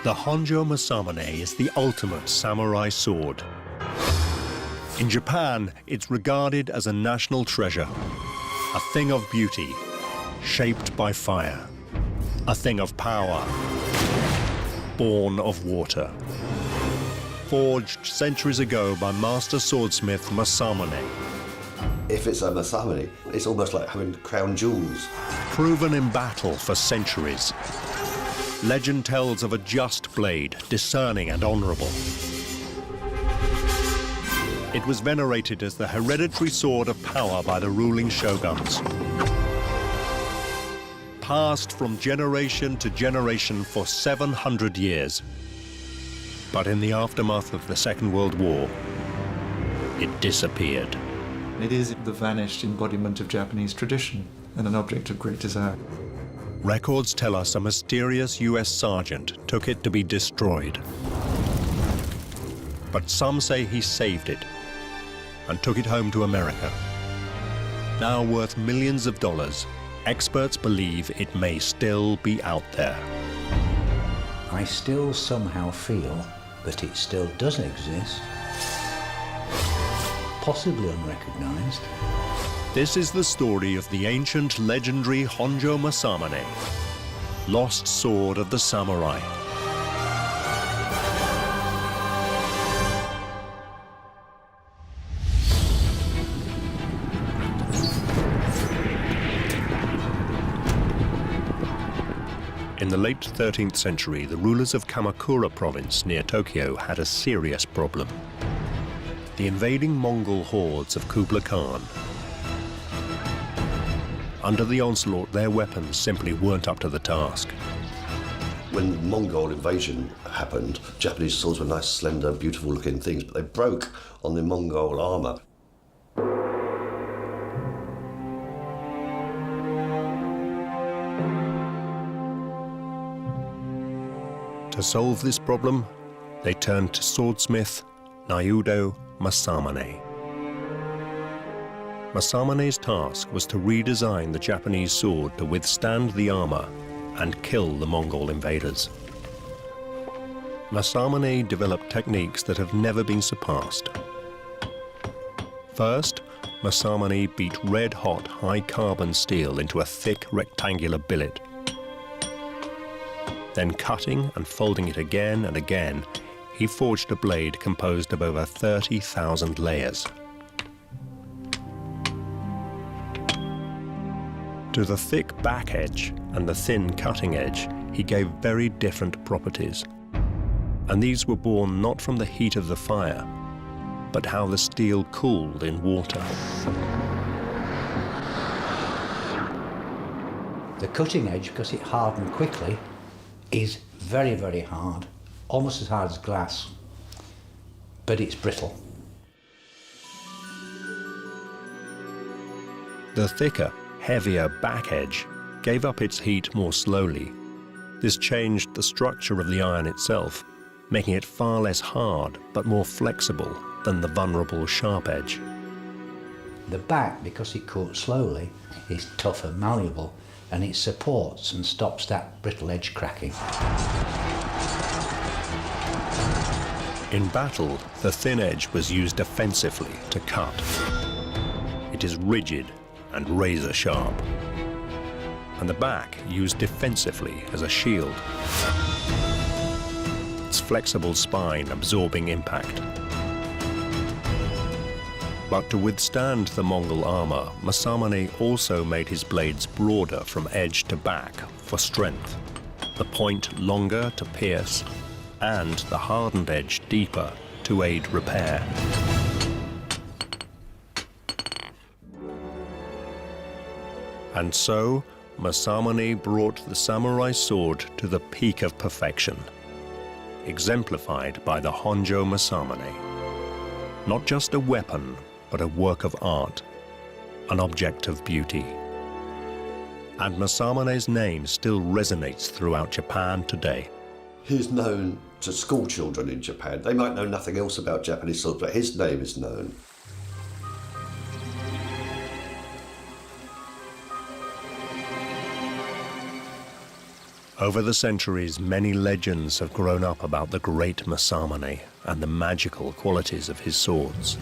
The Honjo Masamune is the ultimate samurai sword. In Japan, it's regarded as a national treasure, a thing of beauty, shaped by fire, a thing of power, born of water. Forged centuries ago by master swordsmith Masamune. If it's a Masamune, it's almost like having crown jewels. Proven in battle for centuries. Legend tells of a just blade, discerning and honorable. It was venerated as the hereditary sword of power by the ruling shoguns. Passed from generation to generation for 700 years. But in the aftermath of the Second World War, it disappeared. It is the vanished embodiment of Japanese tradition and an object of great desire. Records tell us a mysterious US sergeant took it to be destroyed. But some say he saved it and took it home to America. Now worth millions of dollars, experts believe it may still be out there. I still somehow feel that it still does exist, possibly unrecognized. This is the story of the ancient legendary Honjo Masamune, lost sword of the samurai. In the late 13th century, the rulers of Kamakura province near Tokyo had a serious problem. The invading Mongol hordes of Kublai Khan. Under the onslaught, their weapons simply weren't up to the task. When the Mongol invasion happened, Japanese swords were nice, slender, beautiful-looking things, but they broke on the Mongol armour. To solve this problem, they turned to swordsmith Honjo Masamune. Masamune's task was to redesign the Japanese sword to withstand the armor and kill the Mongol invaders. Masamune developed techniques that have never been surpassed. First, Masamune beat red-hot high-carbon steel into a thick rectangular billet. Then cutting and folding it again and again, he forged a blade composed of over 30,000 layers. To the thick back edge and the thin cutting edge, he gave very different properties. And these were born not from the heat of the fire, but how the steel cooled in water. The cutting edge, because it hardened quickly, is very, very hard, almost as hard as glass, but it's brittle. The thicker, heavier back edge gave up its heat more slowly. This changed the structure of the iron itself, making it far less hard but more flexible than the vulnerable sharp edge. The back, because it cools slowly, is tough and malleable, and it supports and stops that brittle edge cracking. In battle, the thin edge was used defensively to cut. It is rigid and razor sharp, and the back used defensively as a shield. Its flexible spine absorbing impact. But to withstand the Mongol armor, Masamune also made his blades broader from edge to back for strength, the point longer to pierce, and the hardened edge deeper to aid repair. And so, Masamune brought the samurai sword to the peak of perfection, exemplified by the Honjo Masamune. Not just a weapon, but a work of art, an object of beauty. And Masamune's name still resonates throughout Japan today. He's known to school children in Japan. They might know nothing else about Japanese swords, but his name is known. Over the centuries, many legends have grown up about the great Masamune and the magical qualities of his swords.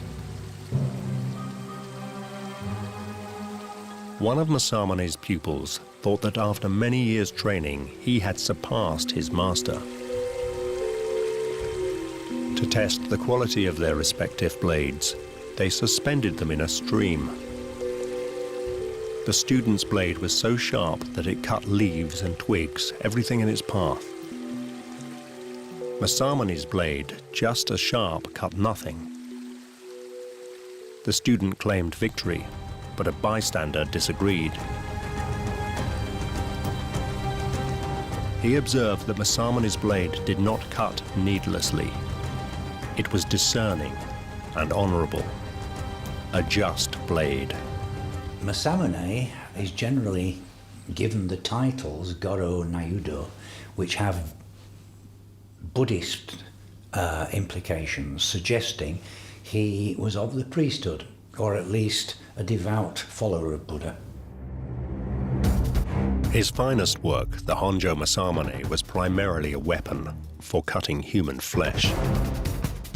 One of Masamune's pupils thought that after many years' training, he had surpassed his master. To test the quality of their respective blades, they suspended them in a stream. The student's blade was so sharp that it cut leaves and twigs, everything in its path. Masamune's blade, just as sharp, cut nothing. The student claimed victory, but a bystander disagreed. He observed that Masamune's blade did not cut needlessly. It was discerning and honorable, a just blade. Masamune is generally given the titles Goro Nayudo, which have Buddhist implications, suggesting he was of the priesthood, or at least a devout follower of Buddha. His finest work, the Honjo Masamune, was primarily a weapon for cutting human flesh.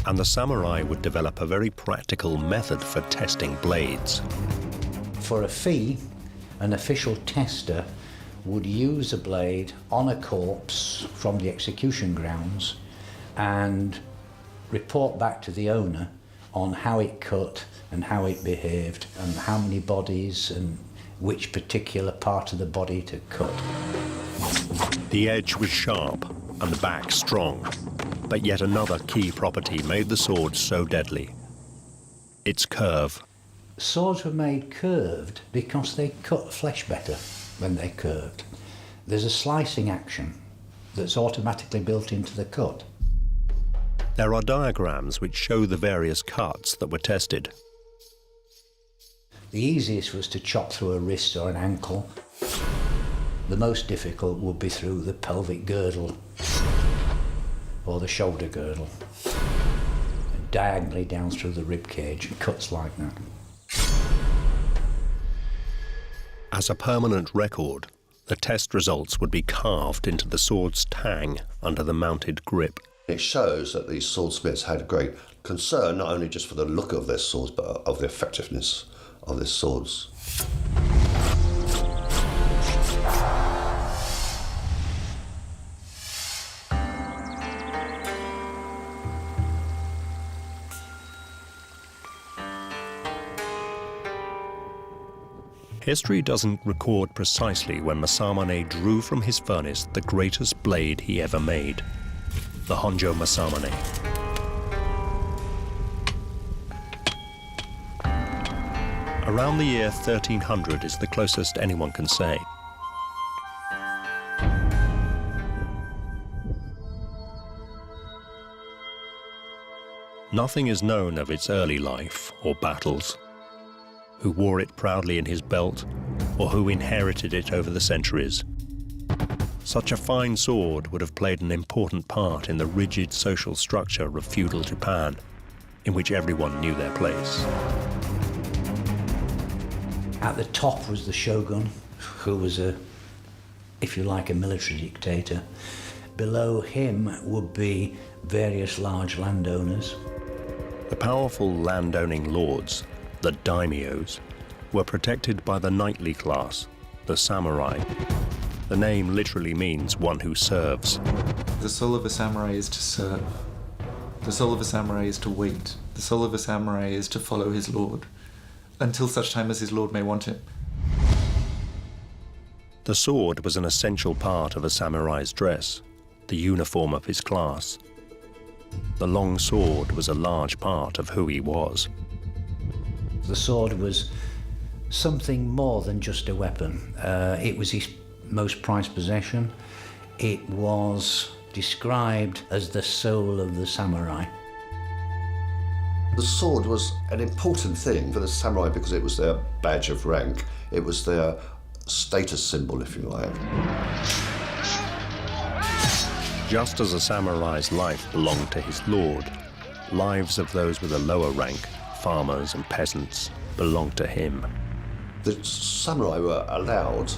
And the samurai would develop a very practical method for testing blades. For a fee, an official tester would use a blade on a corpse from the execution grounds and report back to the owner on how it cut and how it behaved and how many bodies and which particular part of the body to cut. The edge was sharp and the back strong, but yet another key property made the sword so deadly: its curve. Swords were made curved because they cut flesh better when they curved. There's a slicing action that's automatically built into the cut. There are diagrams which show the various cuts that were tested. The easiest was to chop through a wrist or an ankle. The most difficult would be through the pelvic girdle or the shoulder girdle, and diagonally down through the rib cage, and cuts like that. As a permanent record, the test results would be carved into the sword's tang under the mounted grip. It shows that these swordsmiths had great concern, not only just for the look of their swords, but of the effectiveness of their swords. History doesn't record precisely when Masamune drew from his furnace the greatest blade he ever made, the Honjo Masamune. Around the year 1300 is the closest anyone can say. Nothing is known of its early life or battles, who wore it proudly in his belt, or who inherited it over the centuries. Such a fine sword would have played an important part in the rigid social structure of feudal Japan, in which everyone knew their place. At the top was the shogun, who was if you like, a military dictator. Below him would be various large landowners. The powerful landowning lords, the daimyos, were protected by the knightly class, the samurai. The name literally means one who serves. The soul of a samurai is to serve. The soul of a samurai is to wait. The soul of a samurai is to follow his lord, until such time as his lord may want him. The sword was an essential part of a samurai's dress, the uniform of his class. The long sword was a large part of who he was. The sword was something more than just a weapon. It was his most prized possession. It was described as the soul of the samurai. The sword was an important thing for the samurai because it was their badge of rank. It was their status symbol, if you like. Just as a samurai's life belonged to his lord, lives of those with a lower rank, farmers and peasants, belonged to him. The samurai were allowed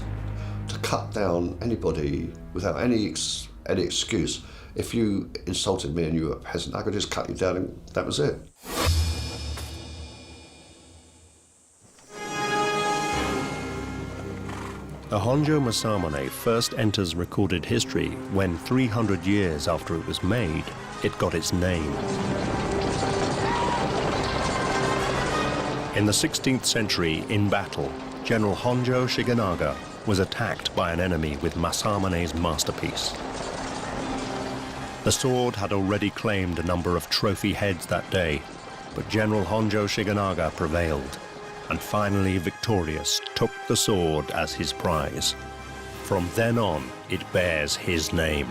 to cut down anybody without any excuse. If you insulted me and you were a peasant, I could just cut you down and that was it. The Honjo Masamune first enters recorded history when, 300 years after it was made, it got its name. In the 16th century, in battle, General Honjo Shigenaga was attacked by an enemy with Masamune's masterpiece. The sword had already claimed a number of trophy heads that day, but General Honjo Shigenaga prevailed, and finally victorious took the sword as his prize. From then on, it bears his name,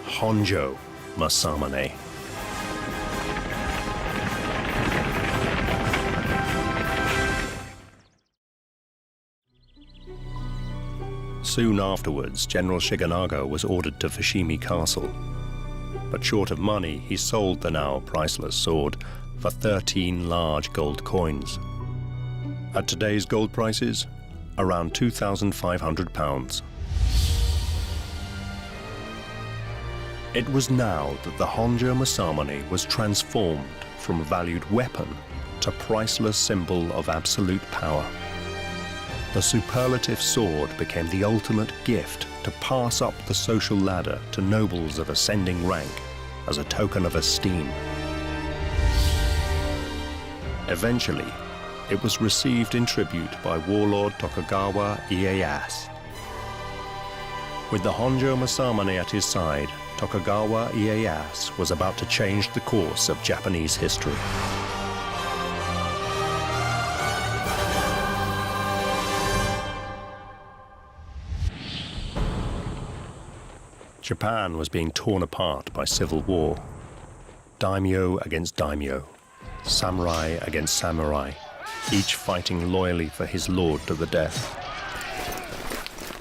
Honjo Masamune. Soon afterwards, General Shigenaga was ordered to Fushimi Castle. But short of money, he sold the now priceless sword for 13 large gold coins. At today's gold prices, around £2,500. It was now that the Honjo Masamune was transformed from a valued weapon to priceless symbol of absolute power. The superlative sword became the ultimate gift to pass up the social ladder to nobles of ascending rank as a token of esteem. Eventually, it was received in tribute by warlord Tokugawa Ieyasu. With the Honjo Masamune at his side, Tokugawa Ieyasu was about to change the course of Japanese history. Japan was being torn apart by civil war. Daimyo against daimyo, samurai against samurai, each fighting loyally for his lord to the death.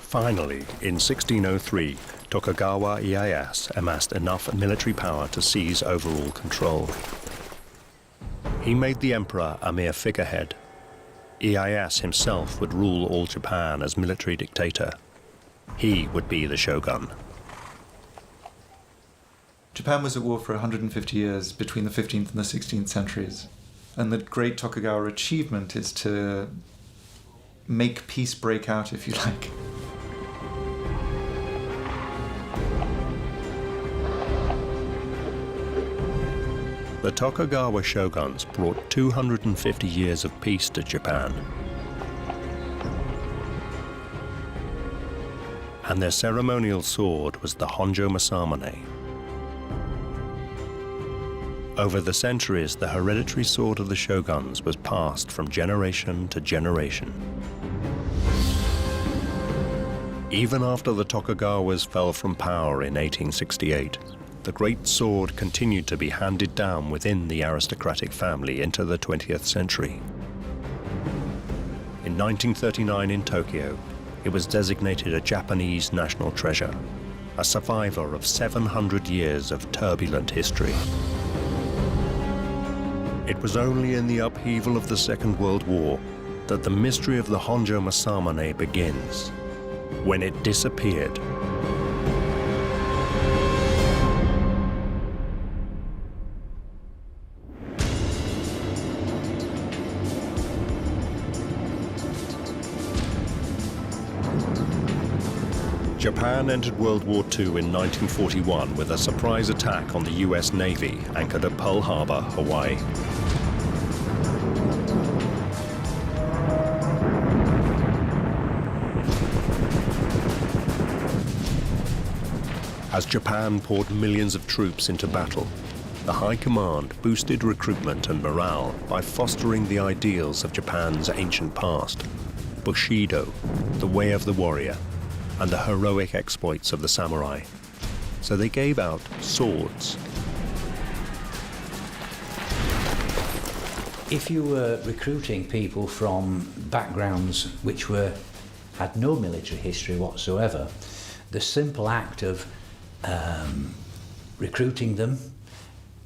Finally, in 1603, Tokugawa Ieyasu amassed enough military power to seize overall control. He made the emperor a mere figurehead. Ieyasu himself would rule all Japan as military dictator. He would be the shogun. Japan was at war for 150 years between the 15th and the 16th centuries. And the great Tokugawa achievement is to make peace break out, if you like. The Tokugawa shoguns brought 250 years of peace to Japan. And their ceremonial sword was the Honjo Masamune. Over the centuries, the hereditary sword of the shoguns was passed from generation to generation. Even after the Tokugawas fell from power in 1868, the great sword continued to be handed down within the aristocratic family into the 20th century. In 1939 in Tokyo, it was designated a Japanese national treasure, a survivor of 700 years of turbulent history. It was only in the upheaval of the Second World War that the mystery of the Honjo Masamune begins, when it disappeared. Japan entered World War II in 1941 with a surprise attack on the US Navy anchored at Pearl Harbor, Hawaii. As Japan poured millions of troops into battle, the High Command boosted recruitment and morale by fostering the ideals of Japan's ancient past, Bushido, the way of the warrior, and the heroic exploits of the samurai. So they gave out swords. If you were recruiting people from backgrounds which had no military history whatsoever, the simple act of recruiting them,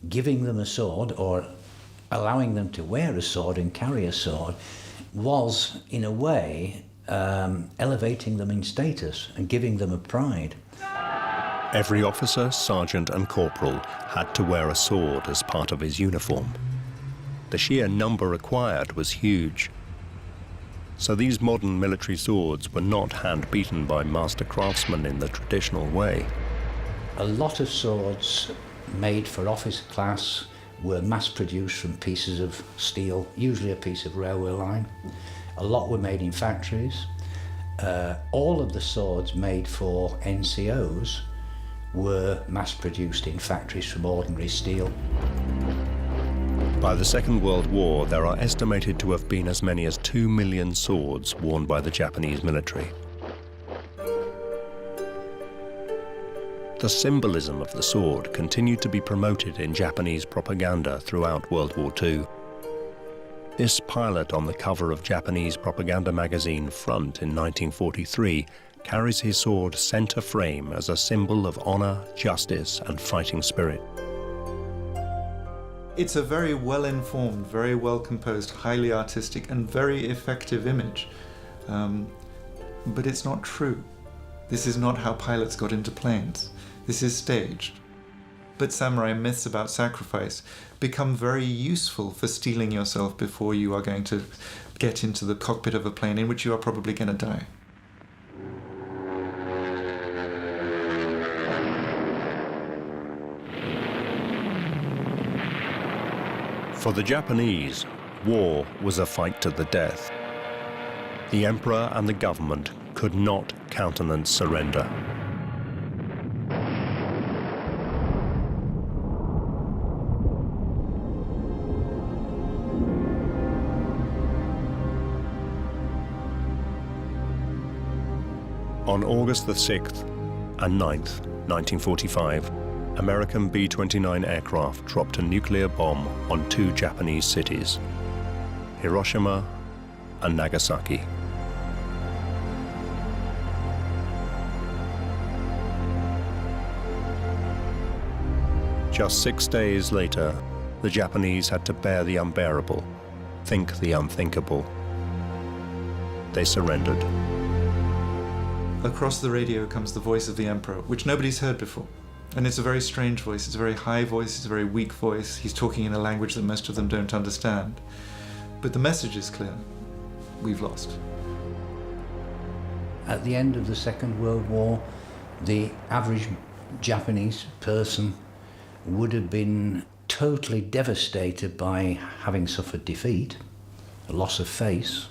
giving them a sword, or allowing them to wear a sword and carry a sword was, in a way, elevating them in status and giving them a pride. Every officer, sergeant and corporal had to wear a sword as part of his uniform. The sheer number required was huge. So these modern military swords were not hand-beaten by master craftsmen in the traditional way. A lot of swords made for officer class were mass-produced from pieces of steel, usually a piece of railway line. A lot were made in factories. All of the swords made for NCOs were mass-produced in factories from ordinary steel. By the Second World War, there are estimated to have been as many as 2 million swords worn by the Japanese military. The symbolism of the sword continued to be promoted in Japanese propaganda throughout World War II. This pilot on the cover of Japanese propaganda magazine Front in 1943 carries his sword center frame as a symbol of honor, justice, and fighting spirit. It's a very well-informed, very well-composed, highly artistic, and very effective image. But it's not true. This is not how pilots got into planes. This is staged. But samurai myths about sacrifice become very useful for steeling yourself before you are going to get into the cockpit of a plane in which you are probably going to die. For the Japanese, war was a fight to the death. The emperor and the government could not countenance surrender. On August the 6th and 9th, 1945, American B-29 aircraft dropped a nuclear bomb on 2 Japanese cities, Hiroshima and Nagasaki. Just 6 days later, the Japanese had to bear the unbearable, think the unthinkable. They surrendered. Across the radio comes the voice of the emperor, which nobody's heard before. And it's a very strange voice, it's a very high voice, it's a very weak voice. He's talking in a language that most of them don't understand. But the message is clear. We've lost. At the end of the Second World War, the average Japanese person would have been totally devastated by having suffered defeat, a loss of face.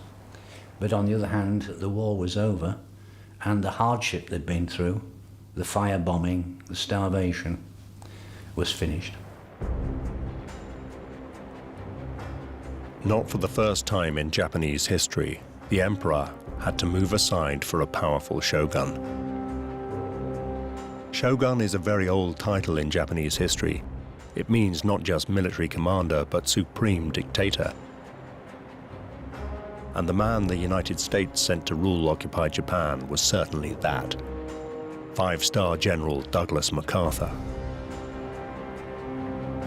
But on the other hand, the war was over, and the hardship they'd been through, the firebombing, the starvation, was finished. Not for the first time in Japanese history, the emperor had to move aside for a powerful shogun. Shogun is a very old title in Japanese history. It means not just military commander, but supreme dictator. And the man the United States sent to rule occupied Japan was certainly that. 5-star General Douglas MacArthur.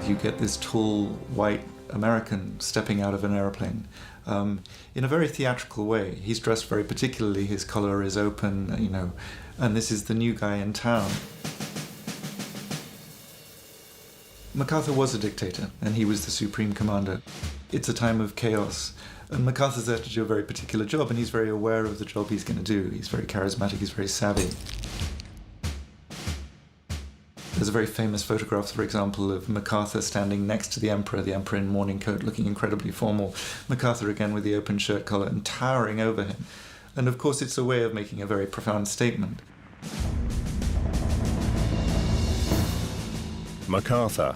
You get this tall, white American stepping out of an airplane in a very theatrical way. He's dressed very particularly, his collar is open, you know, and this is the new guy in town. MacArthur was a dictator, and he was the supreme commander. It's a time of chaos, and MacArthur's there to do a very particular job, and he's very aware of the job he's going to do. He's very charismatic, he's very savvy. There's a very famous photograph, for example, of MacArthur standing next to the emperor in morning coat, looking incredibly formal. MacArthur again with the open shirt collar and towering over him. And of course it's a way of making a very profound statement. MacArthur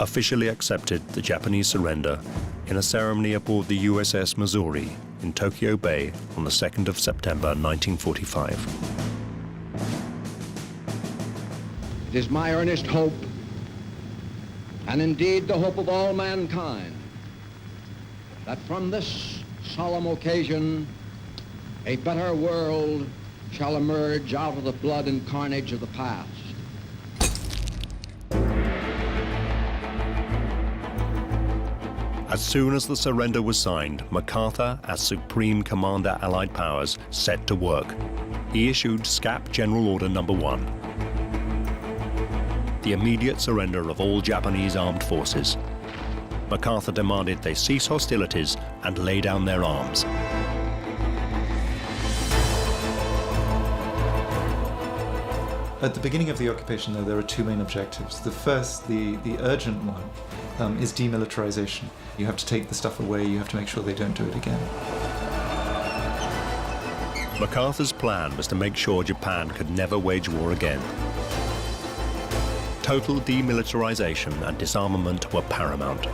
officially accepted the Japanese surrender in a ceremony aboard the USS Missouri in Tokyo Bay on the 2nd of September 1945. It is my earnest hope, and indeed the hope of all mankind, that from this solemn occasion a better world shall emerge out of the blood and carnage of the past. As soon as the surrender was signed, MacArthur, as Supreme Commander Allied Powers, set to work. He issued SCAP General Order No. 1. The immediate surrender of all Japanese armed forces. MacArthur demanded they cease hostilities and lay down their arms. At the beginning of the occupation, though, there are two main objectives. The first, the urgent one, is demilitarization. You have to take the stuff away, you have to make sure they don't do it again. MacArthur's plan was to make sure Japan could never wage war again. Total demilitarization and disarmament were paramount.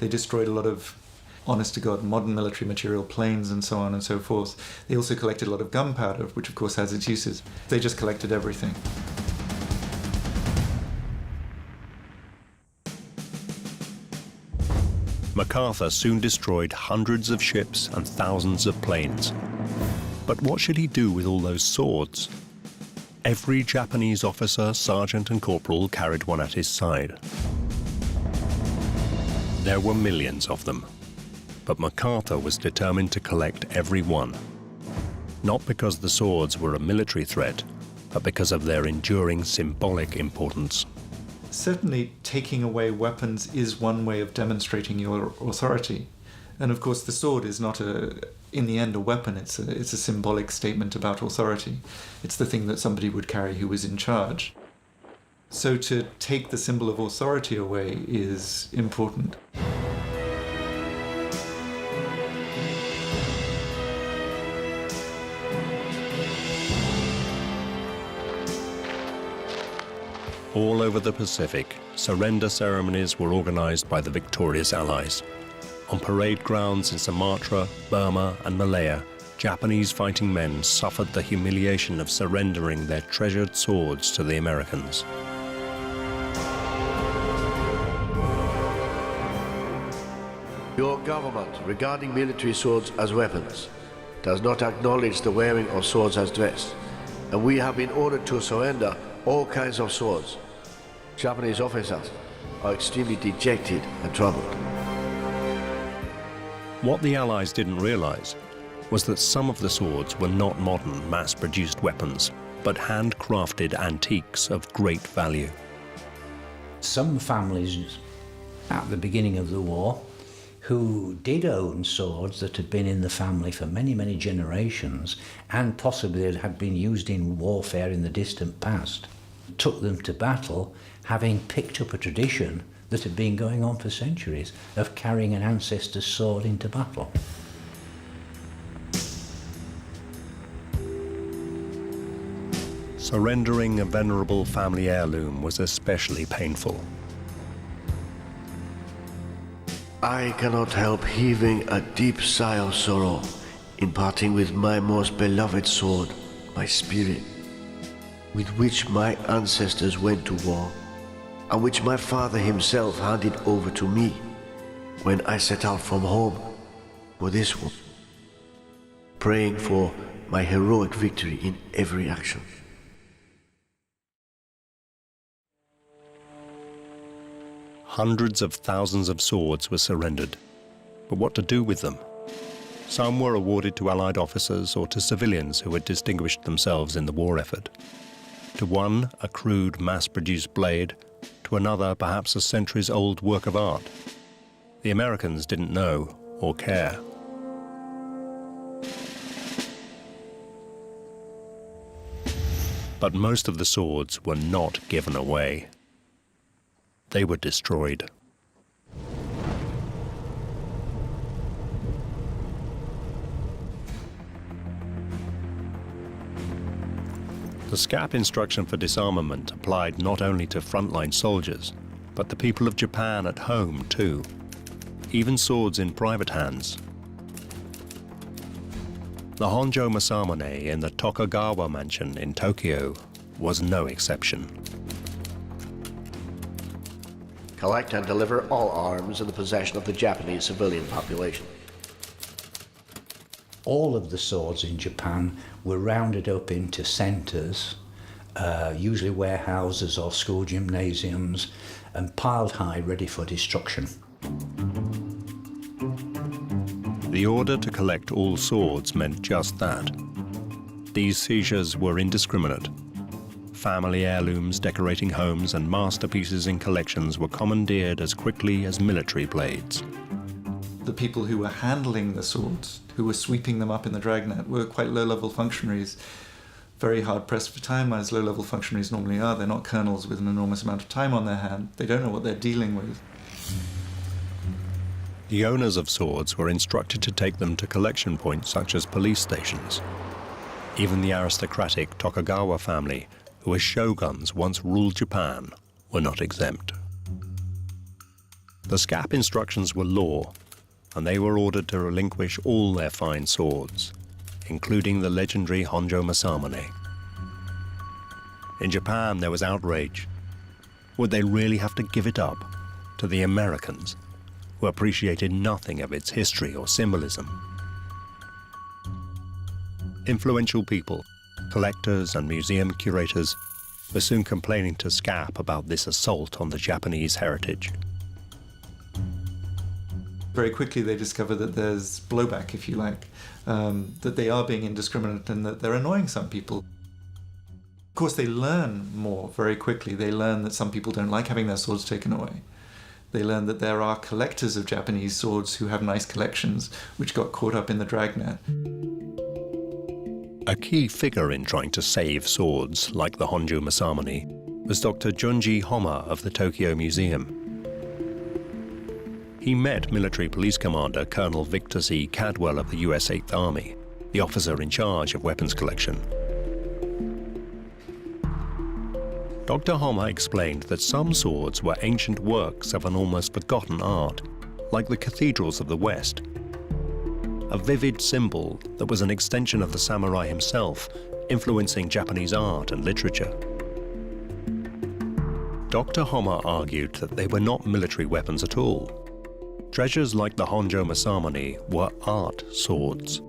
They destroyed a lot of honest-to-God modern military material, planes and so on and so forth. They also collected a lot of gunpowder, which of course has its uses. They just collected everything. MacArthur soon destroyed hundreds of ships and thousands of planes. But what should he do with all those swords? Every Japanese officer, sergeant and corporal carried one at his side. There were millions of them. But MacArthur was determined to collect every one. Not because the swords were a military threat, but because of their enduring symbolic importance. Certainly, taking away weapons is one way of demonstrating your authority. And of course, the sword is not, in the end, a weapon. It's a symbolic statement about authority. It's the thing that somebody would carry who was in charge. So to take the symbol of authority away is important. All over the Pacific, surrender ceremonies were organized by the victorious Allies. On parade grounds in Sumatra, Burma, and Malaya, Japanese fighting men suffered the humiliation of surrendering their treasured swords to the Americans. Your government, regarding military swords as weapons, does not acknowledge the wearing of swords as dress, and we have been ordered to surrender all kinds of swords. Japanese officers are extremely dejected and troubled. What the Allies didn't realize was that some of the swords were not modern, mass-produced weapons, but handcrafted antiques of great value. Some families at the beginning of the war who did own swords that had been in the family for many, many generations and possibly had been used in warfare in the distant past, took them to battle, having picked up a tradition that had been going on for centuries of carrying an ancestor's sword into battle. Surrendering a venerable family heirloom was especially painful. I cannot help heaving a deep sigh of sorrow in parting with my most beloved sword, my spirit, with which my ancestors went to war, and which my father himself handed over to me when I set out from home for this war, praying for my heroic victory in every action. Hundreds of thousands of swords were surrendered. But what to do with them? Some were awarded to Allied officers or to civilians who had distinguished themselves in the war effort. To one, a crude, mass-produced blade. To another, perhaps a centuries-old work of art. The Americans didn't know or care. But most of the swords were not given away. They were destroyed. The SCAP instruction for disarmament applied not only to frontline soldiers, but the people of Japan at home too. Even swords in private hands. The Honjo Masamune in the Tokugawa mansion in Tokyo was no exception. Collect and deliver all arms in the possession of the Japanese civilian population. All of the swords in Japan were rounded up into centres usually warehouses or school gymnasiums, and piled high ready for destruction. The order to collect all swords meant just that. These seizures were indiscriminate. Family heirlooms decorating homes and masterpieces in collections were commandeered as quickly as military blades. The people who were handling the swords, who were sweeping them up in the dragnet, were quite low-level functionaries, very hard-pressed for time, as low-level functionaries normally are. They're not colonels with an enormous amount of time on their hand. They don't know what they're dealing with. The owners of swords were instructed to take them to collection points such as police stations. Even the aristocratic Tokugawa family, who as shoguns once ruled Japan, were not exempt. The scap instructions were law, and they were ordered to relinquish all their fine swords, including the legendary Honjo Masamune. In Japan, there was outrage. Would they really have to give it up to the Americans, who appreciated nothing of its history or symbolism? Influential people, collectors and museum curators, were soon complaining to scap about this assault on the Japanese heritage. Very quickly they discover that there's blowback, if you like, that they are being indiscriminate and that they're annoying some people. Of course, they learn more very quickly. They learn that some people don't like having their swords taken away. They learn that there are collectors of Japanese swords who have nice collections, which got caught up in the dragnet. A key figure in trying to save swords, like the Honjo Masamune, was Dr. Junji Homma of the Tokyo Museum. He met military police commander Colonel Victor C. Cadwell of the US 8th Army, the officer in charge of weapons collection. Dr. Homma explained that some swords were ancient works of an almost forgotten art, like the cathedrals of the West. A vivid symbol that was an extension of the samurai himself, influencing Japanese art and literature. Dr. Homma argued that they were not military weapons at all. Treasures like the Honjo Masamune were art swords.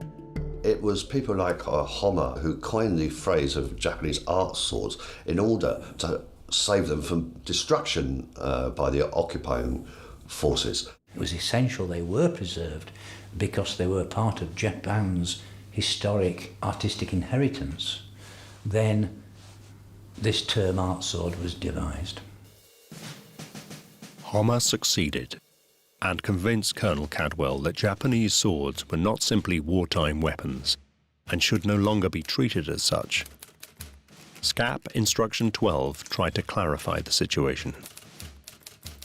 It was people like Homma who coined the phrase of Japanese art swords in order to save them from destruction by the occupying forces. It was essential they were preserved because they were part of Japan's historic artistic inheritance. Then this term art sword was devised. Homma succeeded and convinced Colonel Cadwell that Japanese swords were not simply wartime weapons and should no longer be treated as such. SCAP Instruction 12 tried to clarify the situation.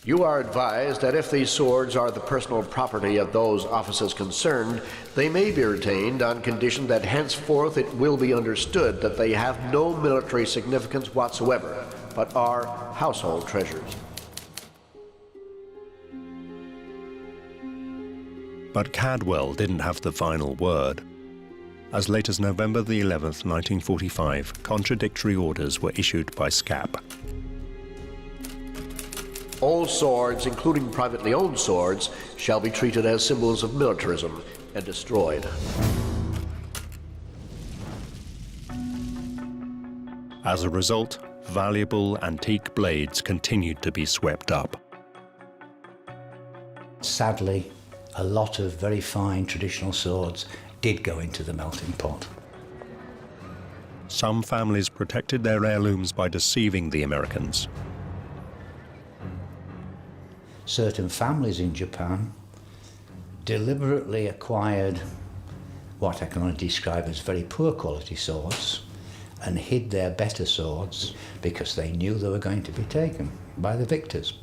You are advised that if these swords are the personal property of those officers concerned, they may be retained on condition that henceforth it will be understood that they have no military significance whatsoever, but are household treasures. But Cadwell didn't have the final word. As late as November the 11th, 1945, contradictory orders were issued by SCAP. All swords, including privately owned swords, shall be treated as symbols of militarism and destroyed. As a result, valuable antique blades continued to be swept up. Sadly, a lot of very fine traditional swords did go into the melting pot. Some families protected their heirlooms by deceiving the Americans. Certain families in Japan deliberately acquired what I can only describe as very poor quality swords and hid their better swords because they knew they were going to be taken by the victors.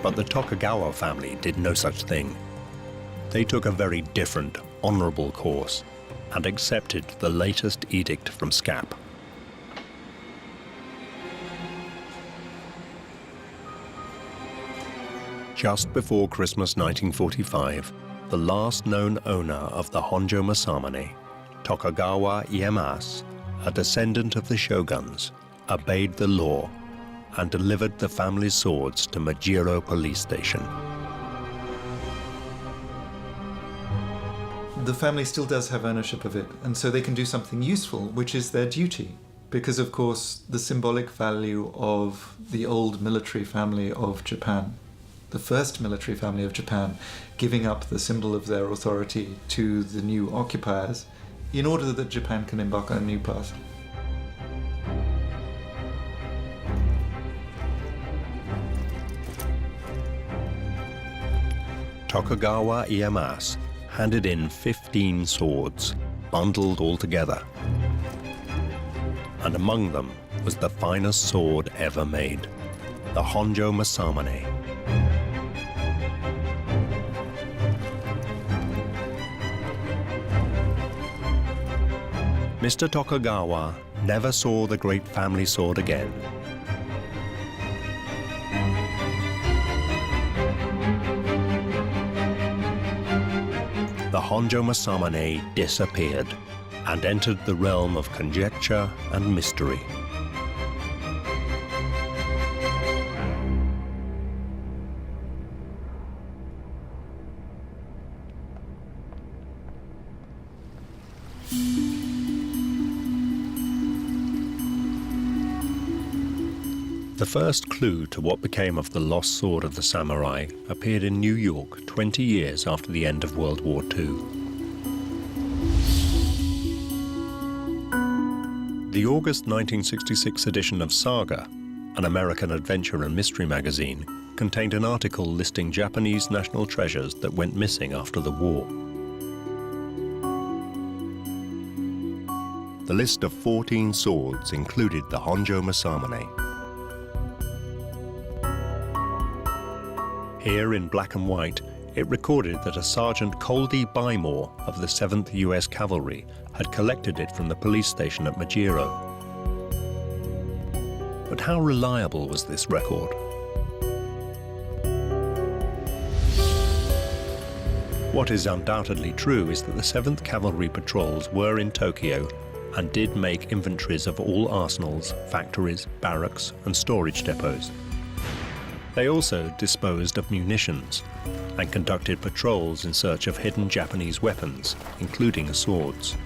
But the Tokugawa family did no such thing. They took a very different, honorable course and accepted the latest edict from SCAP. Just before Christmas 1945, the last known owner of the Honjo Masamune, Tokugawa Ieyasu, a descendant of the shoguns, obeyed the law and delivered the family's swords to Majiro police station. The family still does have ownership of it, and so they can do something useful, which is their duty. Because, of course, the symbolic value of the old military family of Japan, the first military family of Japan, giving up the symbol of their authority to the new occupiers in order that Japan can embark on a new path. Tokugawa Ieyasu handed in 15 swords, bundled all together. And among them was the finest sword ever made, the Honjo Masamune. Mr. Tokugawa never saw the great family sword again. The Honjo Masamune disappeared and entered the realm of conjecture and mystery. The first clue to what became of the lost sword of the samurai appeared in New York 20 years after the end of World War II. The August 1966 edition of Saga, an American adventure and mystery magazine, contained an article listing Japanese national treasures that went missing after the war. The list of 14 swords included the Honjo Masamune. Here in black and white, it recorded that a Sergeant Cole D. Bymore of the 7th US Cavalry had collected it from the police station at Majiro. But how reliable was this record? What is undoubtedly true is that the 7th Cavalry patrols were in Tokyo and did make inventories of all arsenals, factories, barracks, and storage depots. They also disposed of munitions and conducted patrols in search of hidden Japanese weapons, including swords.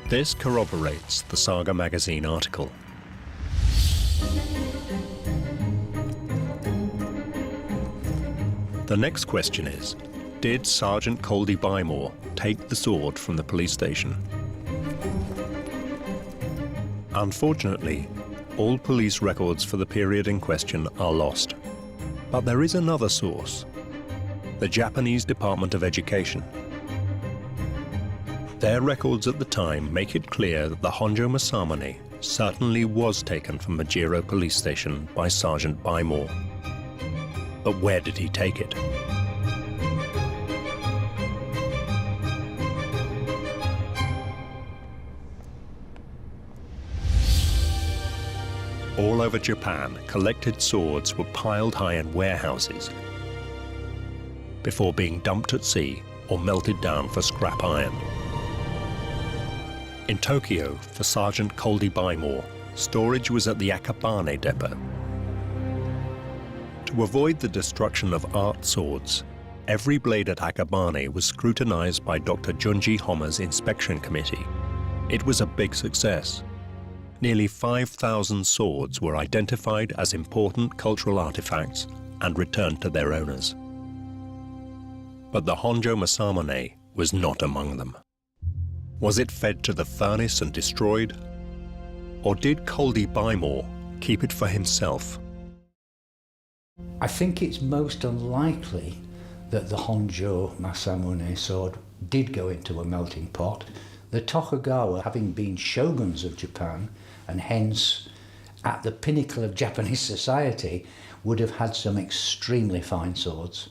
This corroborates the Saga magazine article. The next question is, did Sergeant Cole D. Bymore take the sword from the police station? Unfortunately, all police records for the period in question are lost. But there is another source, the Japanese Department of Education. Their records at the time make it clear that the Honjo Masamune certainly was taken from Majiro police station by Sergeant Bymore. But where did he take it? All over Japan, collected swords were piled high in warehouses before being dumped at sea or melted down for scrap iron. In Tokyo, for Sergeant Cole D. Bymore, storage was at the Akabane depot. To avoid the destruction of art swords, every blade at Akabane was scrutinized by Dr. Junji Homa's inspection committee. It was a big success. Nearly 5,000 swords were identified as important cultural artifacts and returned to their owners. But the Honjo Masamune was not among them. Was it fed to the furnace and destroyed? Or did Cole D. Bymore keep it for himself? I think it's most unlikely that the Honjo Masamune sword did go into a melting pot. The Tokugawa, having been shoguns of Japan, and hence at the pinnacle of Japanese society, would have had some extremely fine swords.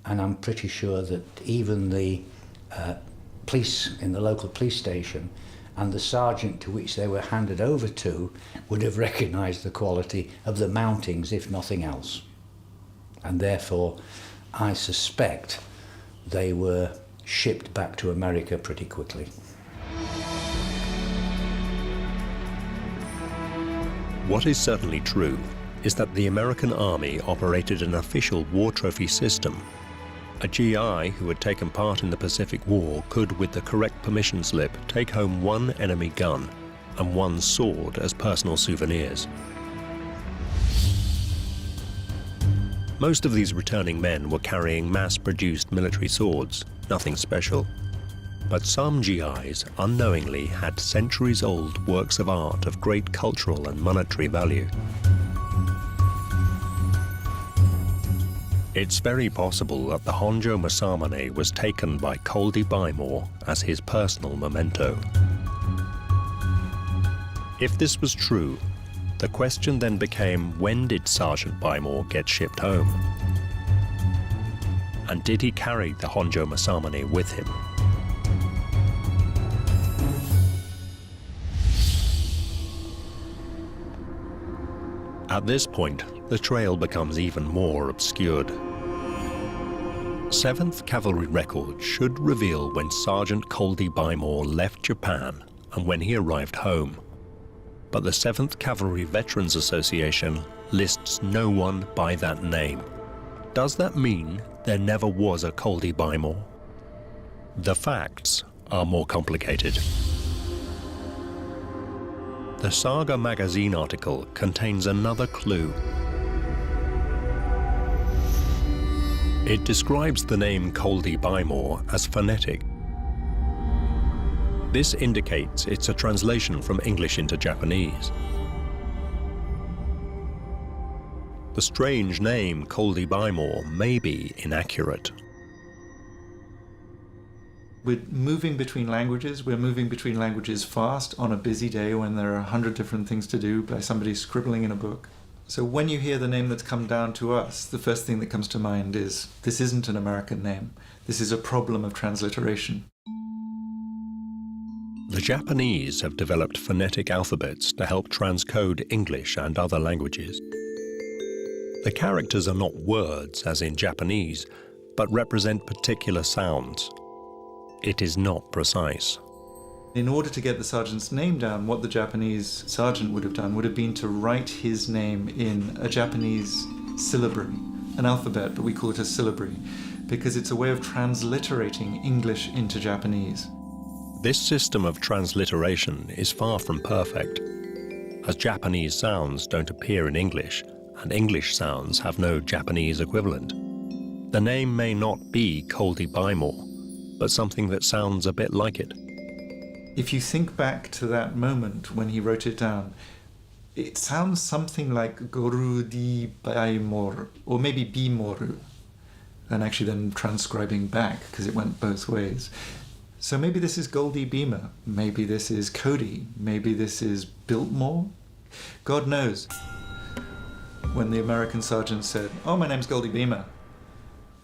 And I'm pretty sure that even the police in the local police station and the sergeant to which they were handed over to would have recognised the quality of the mountings, if nothing else. And therefore, I suspect they were shipped back to America pretty quickly. What is certainly true is that the American Army operated an official war trophy system. A GI who had taken part in the Pacific War could, with the correct permission slip, take home one enemy gun and one sword as personal souvenirs. Most of these returning men were carrying mass-produced military swords, nothing special. But some GIs unknowingly had centuries-old works of art of great cultural and monetary value. It's very possible that the Honjo Masamune was taken by Coldy Bymore as his personal memento. If this was true, the question then became, when did Sergeant Bymore get shipped home? And did he carry the Honjo Masamune with him? At this point, the trail becomes even more obscured. 7th Cavalry records should reveal when Sergeant Coldy Bymore left Japan and when he arrived home. But the 7th Cavalry Veterans Association lists no one by that name. Does that mean there never was a Coldy Bymore? The facts are more complicated. The Saga magazine article contains another clue. It describes the name Coldy Bymore as phonetic. This indicates it's a translation from English into Japanese. The strange name Coldy Bymore may be inaccurate. We're moving between languages. We're moving between languages fast on a busy day when there are 100 different things to do by somebody scribbling in a book. So when you hear the name that's come down to us, the first thing that comes to mind is, this isn't an American name. This is a problem of transliteration. The Japanese have developed phonetic alphabets to help transcode English and other languages. The characters are not words, as in Japanese, but represent particular sounds. It is not precise. In order to get the sergeant's name down, what the Japanese sergeant would have done would have been to write his name in a Japanese syllabary, an alphabet, but we call it a syllabary, because it's a way of transliterating English into Japanese. This system of transliteration is far from perfect, as Japanese sounds don't appear in English, and English sounds have no Japanese equivalent. The name may not be Coldy Bymore, but something that sounds a bit like it. If you think back to that moment when he wrote it down, it sounds something like Goru di Baimor, or maybe Bimoru, and actually then transcribing back, because it went both ways. So maybe this is Goldie Beamer, maybe this is Cody, maybe this is Biltmore. God knows. When the American sergeant said, "Oh, my name's Goldie Beamer,"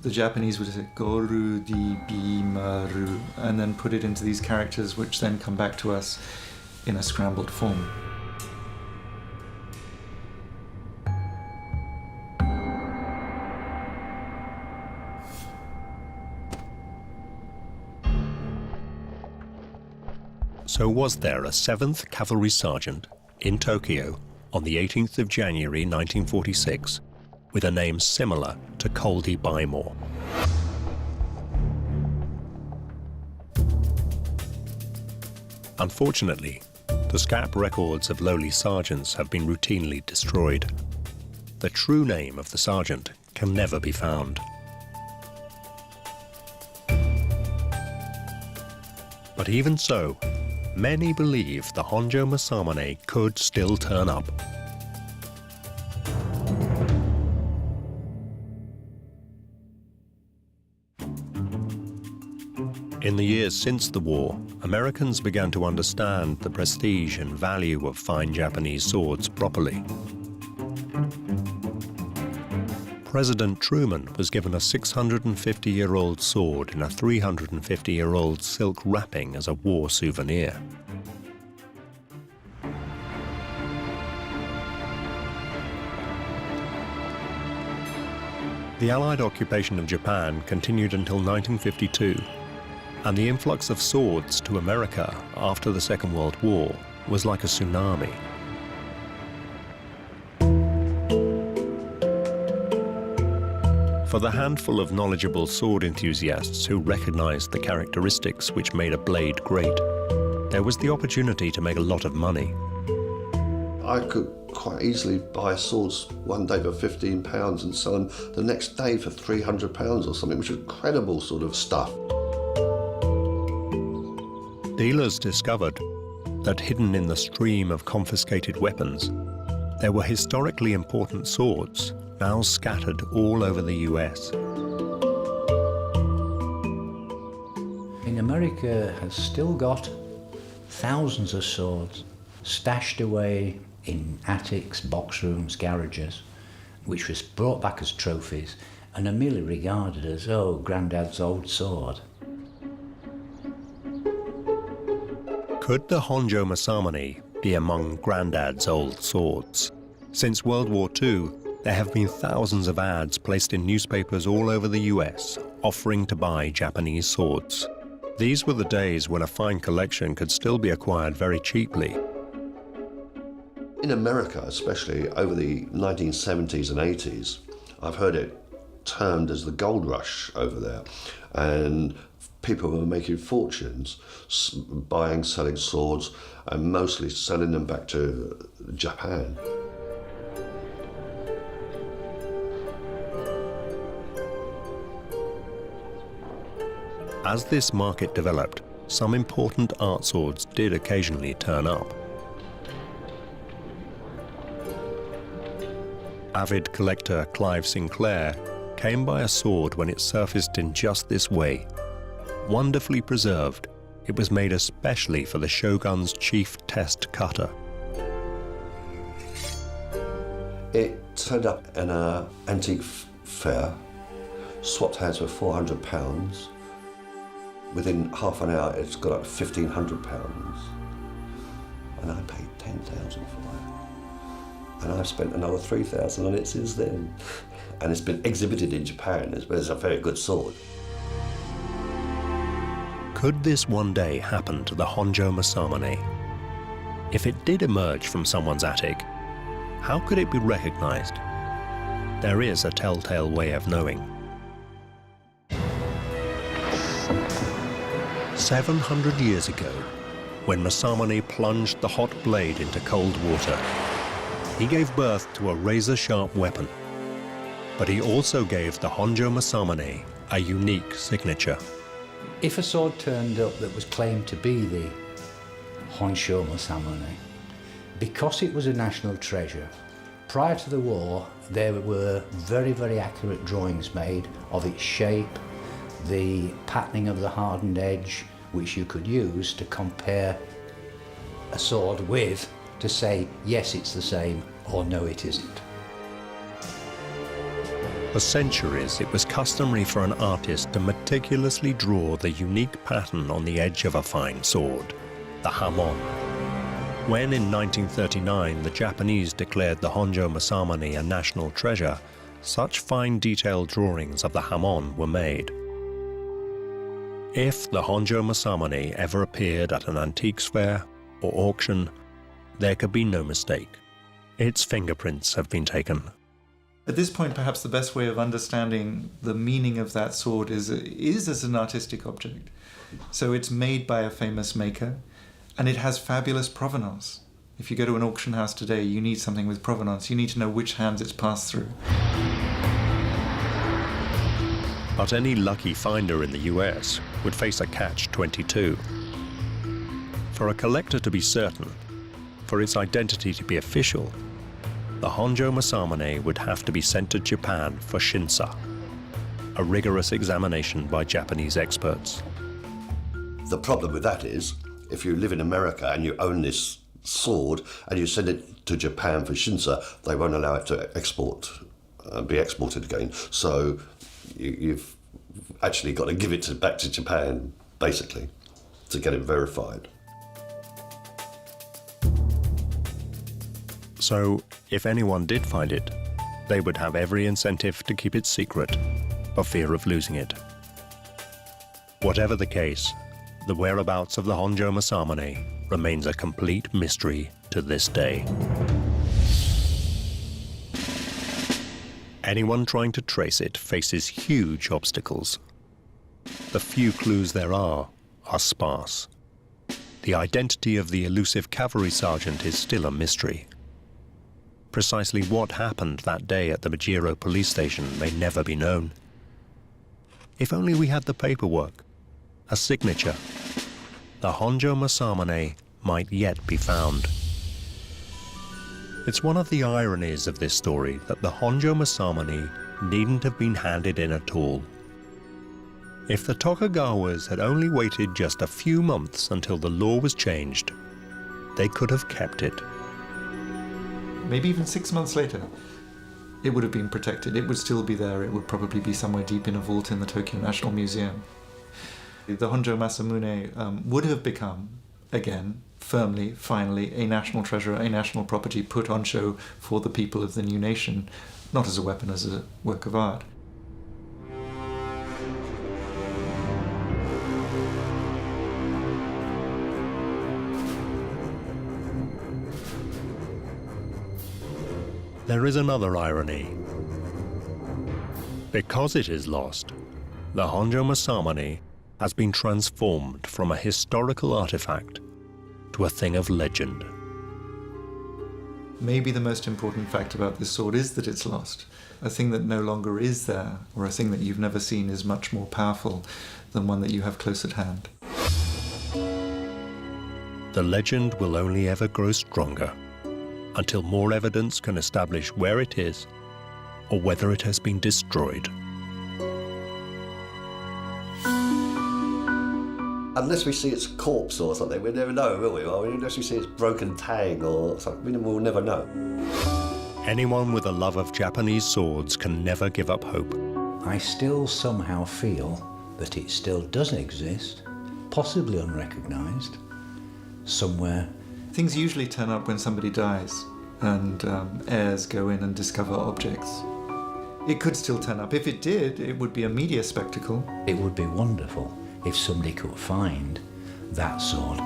the Japanese would have said Goru di Bimaru, and then put it into these characters which then come back to us in a scrambled form. So was there a 7th Cavalry Sergeant in Tokyo on the 18th of January 1946 with a name similar to Coldy Bymore? Unfortunately, the scrap records of lowly sergeants have been routinely destroyed. The true name of the sergeant can never be found. But even so, many believe the Honjo Masamune could still turn up. In the years since the war, Americans began to understand the prestige and value of fine Japanese swords properly. President Truman was given a 650-year-old sword in a 350-year-old silk wrapping as a war souvenir. The Allied occupation of Japan continued until 1952, and the influx of swords to America after the Second World War was like a tsunami. For the handful of knowledgeable sword enthusiasts who recognized the characteristics which made a blade great, there was the opportunity to make a lot of money. I could quite easily buy swords one day for £15 and sell them the next day for £300 or something, which is incredible sort of stuff. Dealers discovered that hidden in the stream of confiscated weapons, there were historically important swords now scattered all over the US. America has still got thousands of swords stashed away in attics, box rooms, garages, which was brought back as trophies and are merely regarded as, oh, Grandad's old sword. Could the Honjo Masamune be among Grandad's old swords? Since World War II, there have been thousands of ads placed in newspapers all over the US offering to buy Japanese swords. These were the days when a fine collection could still be acquired very cheaply. In America, especially over the 1970s and 80s, I've heard it termed as the gold rush over there. And people were making fortunes buying, selling swords, and mostly selling them back to Japan. As this market developed, some important art swords did occasionally turn up. Avid collector Clive Sinclair came by a sword when it surfaced in just this way. Wonderfully preserved, it was made especially for the shogun's chief test cutter. It turned up in an antique fair, swapped hands for £400. Within half an hour, it's got up to £1,500. And I paid £10,000 for it. And I've spent another £3,000 on it since then. And it's been exhibited in Japan. It's a very good sword. Could this one day happen to the Honjo Masamune? If it did emerge from someone's attic, how could it be recognized? There is a telltale way of knowing. 700 years ago, when Masamune plunged the hot blade into cold water, he gave birth to a razor-sharp weapon. But he also gave the Honjo Masamune a unique signature. If a sword turned up that was claimed to be the Honjo Masamune, because it was a national treasure, prior to the war there were very, very accurate drawings made of its shape, the patterning of the hardened edge, which you could use to compare a sword with, to say, yes, it's the same, or no, it isn't. For centuries, it was customary for an artist to meticulously draw the unique pattern on the edge of a fine sword, the hamon. When in 1939 the Japanese declared the Honjo Masamune a national treasure, such fine detailed drawings of the hamon were made. If the Honjo Masamune ever appeared at an antiques fair or auction, there could be no mistake. Its fingerprints have been taken. At this point, perhaps the best way of understanding the meaning of that sword is as an artistic object. So it's made by a famous maker, and it has fabulous provenance. If you go to an auction house today, you need something with provenance. You need to know which hands it's passed through. But any lucky finder in the US would face a catch-22. For a collector to be certain, for its identity to be official, the Honjo Masamune would have to be sent to Japan for shinsa, a rigorous examination by Japanese experts. The problem with that is, if you live in America and you own this sword and you send it to Japan for shinsa, they won't allow it to be exported again. So you've actually got to give it back to Japan, basically, to get it verified. So, if anyone did find it, they would have every incentive to keep it secret, for fear of losing it. Whatever the case, the whereabouts of the Honjo Masamune remains a complete mystery to this day. Anyone trying to trace it faces huge obstacles. The few clues there are sparse. The identity of the elusive cavalry sergeant is still a mystery. Precisely what happened that day at the Majiro police station may never be known. If only we had the paperwork, a signature, the Honjo Masamune might yet be found. It's one of the ironies of this story that the Honjo Masamune needn't have been handed in at all. If the Tokugawas had only waited just a few months until the law was changed, they could have kept it. Maybe even 6 months later, it would have been protected. It would still be there. It would probably be somewhere deep in a vault in the Tokyo National Museum. The Honjo Masamune would have become, again, firmly, finally, a national treasure, a national property put on show for the people of the new nation, not as a weapon, as a work of art. There is another irony. Because it is lost, the Honjo Masamune has been transformed from a historical artifact to a thing of legend. Maybe the most important fact about this sword is that it's lost. A thing that no longer is there, or a thing that you've never seen, is much more powerful than one that you have close at hand. The legend will only ever grow stronger until more evidence can establish where it is or whether it has been destroyed. Unless we see its corpse or something, we'll never know, will we? I mean, unless we see its broken tang or something, we'll never know. Anyone with a love of Japanese swords can never give up hope. I still somehow feel that it still does exist, possibly unrecognised, somewhere. Things usually turn up when somebody dies and heirs go in and discover objects. It could still turn up. If it did, it would be a media spectacle. It would be wonderful if somebody could find that sword.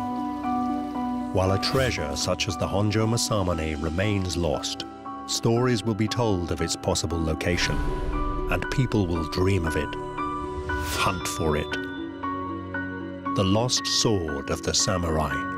While a treasure such as the Honjo Masamune remains lost, stories will be told of its possible location, and people will dream of it, hunt for it. The lost sword of the samurai.